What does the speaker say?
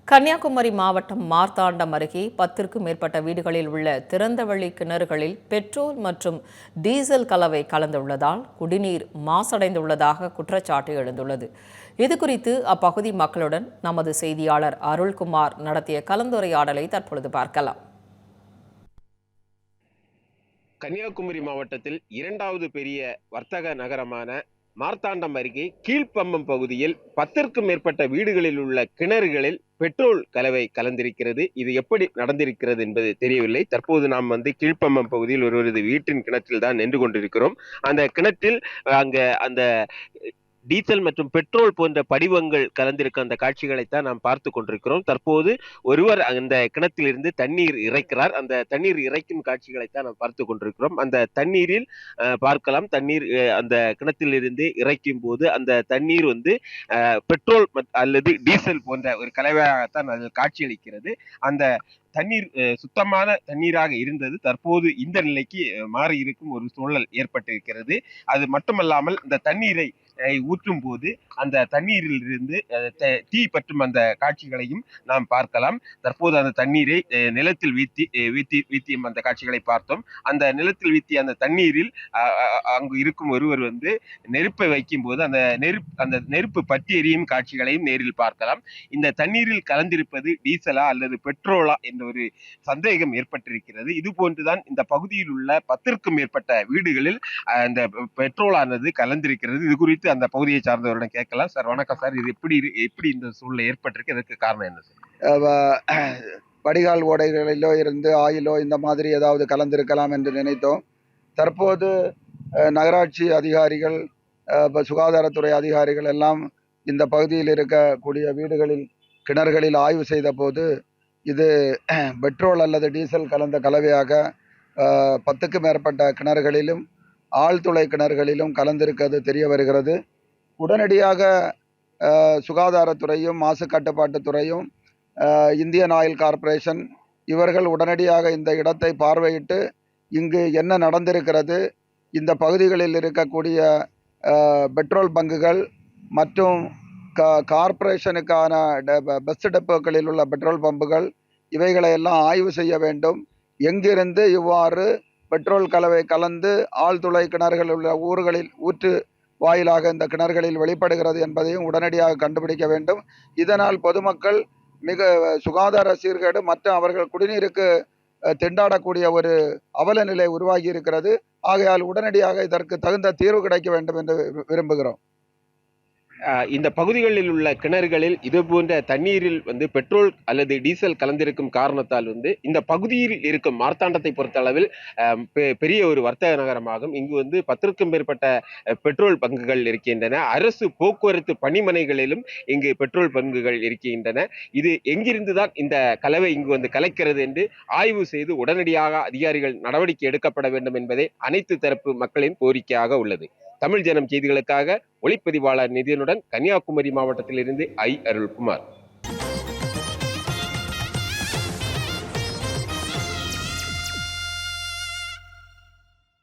கன்னியாகுமரி மாவட்டம் மார்த்தாண்டம் அருகே 10க்கும் மேற்பட்ட வீடுகளில் உள்ள திறந்தவெளி கிணறுகளில் பெட்ரோல் மற்றும் டீசல் கலவை கலந்துள்ளதால் குடிநீர் மாசடைந்துள்ளதாக குற்றச்சாட்டு எழுந்துள்ளது. இதுகுறித்து அப்பகுதி மக்களுடன் நமது செய்தியாளர் அருள்குமார் நடத்திய கலந்துரையாடலை தற்பொழுது பார்க்கலாம். கன்னியாகுமரி மாவட்டத்தில் இரண்டாவது பெரிய வர்த்தக நகரமான மார்த்தாண்டம் அருகே கீழ்ப்பம்பம் பகுதியில் 10க்கும் மேற்பட்ட வீடுகளில் உள்ள கிணறுகளில் பெட்ரோல் கலவை கலந்திருக்கிறது. இது எப்படி நடந்திருக்கிறது என்பது தெரியவில்லை. தற்போது நாம் கீழ்ப்பம்பம் பகுதியில் ஒருவரது வீட்டின் கிணற்றில் தான் நின்று கொண்டிருக்கிறோம். அந்த கிணற்றில் அந்த டீசல் மற்றும் பெட்ரோல் போன்ற படிவங்கள் கலந்திருக்க அந்த காட்சிகளைத்தான் நாம் பார்த்து கொண்டிருக்கிறோம். தற்போது ஒருவர் அந்த கிணத்திலிருந்து தண்ணீர் இறைக்கிறார். அந்த தண்ணீர் இறைக்கும் காட்சிகளைத்தான் நாம் பார்த்து கொண்டிருக்கிறோம். அந்த தண்ணீரில் பார்க்கலாம், தண்ணீர் அந்த கிணத்திலிருந்து இறைக்கும் போது அந்த தண்ணீர் பெட்ரோல் அல்லது டீசல் போன்ற ஒரு கலவையாகத்தான் அதில் காட்சியளிக்கிறது. அந்த தண்ணீர் சுத்தமான தண்ணீராக இருந்தது தற்போது இந்த நிலைக்கு மாறி இருக்கும் ஒரு சூழல் ஏற்பட்டிருக்கிறது. அது மட்டுமல்லாமல் இந்த தண்ணீரை ஊற்றும் போது அந்த தண்ணீரில் இருந்து தீ பற்றும் அந்த காட்சிகளையும் நாம் பார்க்கலாம். தற்போது அந்த தண்ணீரை நிலத்தில் வீத்தியும் அந்த காட்சிகளை பார்த்தோம். அந்த நிலத்தில் வீத்திய அந்த தண்ணீரில் அங்கு இருக்கும் ஒருவர் நெருப்பை வைக்கும் போது அந்த நெருப்பு பற்றி எரியும் காட்சிகளையும் நேரில் பார்க்கலாம். இந்த தண்ணீரில் கலந்திருப்பது டீசலா அல்லது பெட்ரோலா என்ற ஒரு சந்தேகம் ஏற்பட்டிருக்கிறது. இது போன்றுதான் இந்த பகுதியில் உள்ள 10க்கும் மேற்பட்ட வீடுகளில் அந்த பெட்ரோலானது கலந்திருக்கிறது. இது குறித்து அந்த பகுதியை சார்ந்தவரிடம் கேட்கலாம். சார் வணக்கம் சார், இது எப்படி இந்த சூழ்நிலை ஏற்பட்டிருக்கு, இதற்கு காரணம் என்ன சார்? வடிகால் ஓடைகளிலோ இருந்து ஆயிலோ இந்த மாதிரி ஏதாவது கலந்திருக்கலாம் என்று நினைத்தோம். தற்போது நகராட்சி அதிகாரிகள், சுகாதாரத்துறை அதிகாரிகள் எல்லாம் இந்த பகுதியில் இருக்கக்கூடிய வீடுகளில் கிணறுகளில் ஆய்வு செய்த போது இது பெட்ரோல் அல்லது டீசல் கலந்த கலவையாக 10க்கும் மேற்பட்ட கிணறுகளிலும் ஆழ்துளை கிணறுகளிலும் கலந்திருக்கிறது தெரிய வருகிறது. உடனடியாக சுகாதாரத்துறையும் மாசு கட்டுப்பாட்டுத்துறையும் இந்தியன் ஆயில் கார்ப்பரேஷன் இவர்கள் உடனடியாக இந்த இடத்தை பார்வையிட்டு இங்கு என்ன நடந்திருக்கிறது, இந்த பகுதிகளில் இருக்கக்கூடிய பெட்ரோல் பங்குகள் மற்றும் கார்ப்பரேஷனுக்கான பஸ் டெப்போக்களில் உள்ள பெட்ரோல் பம்புகள் இவைகளையெல்லாம் ஆய்வு செய்ய வேண்டும். எங்கிருந்து இவ்வாறு பெட்ரோல் கலவை கலந்து ஆழ்துளை கிணறுகள் உள்ள ஊர்களில் ஊற்று வாயிலாக இந்த கிணறுகளில் வெளிப்படுகிறது என்பதையும் உடனடியாக கண்டுபிடிக்க வேண்டும். இதனால் பொதுமக்கள் மிக சுகாதார சீர்கேடு மற்றும் அவர்கள் குடிநீருக்கு திண்டாடக்கூடிய ஒரு அவல நிலை உருவாகி இருக்கிறது. ஆகையால் உடனடியாக இதற்கு தகுந்த தீர்வு கிடைக்க வேண்டும் என்று விரும்புகிறோம். இந்த பகுதிகளில் உள்ள கிணறுகளில் இது போன்ற தண்ணீரில் பெட்ரோல் அல்லது டீசல் கலந்திருக்கும் காரணத்தால் இந்த பகுதியில் இருக்கும் மார்த்தாண்டத்தை பொறுத்த அளவில் பெரிய ஒரு வர்த்தக நகரமாகும். இங்கு 10க்கும் மேற்பட்ட பெட்ரோல் பங்குகள் இருக்கின்றன. அரசு போக்குவரத்து பணிமனைகளிலும் இங்கு பெட்ரோல் பங்குகள் இருக்கின்றன. இது எங்கிருந்துதான் இந்த கலவை இங்கு கலைக்கிறது என்று ஆய்வு செய்து உடனடியாக அதிகாரிகள் நடவடிக்கை எடுக்கப்பட வேண்டும் என்பதே அனைத்து தரப்பு மக்களின் கோரிக்கையாக உள்ளது. தமிழ் ஜனம் செய்திகளுக்காக ஒளிப்பதிவாளர் நிதியனுடன் கன்னியாகுமரி மாவட்டத்திலிருந்து அருள்குமார்.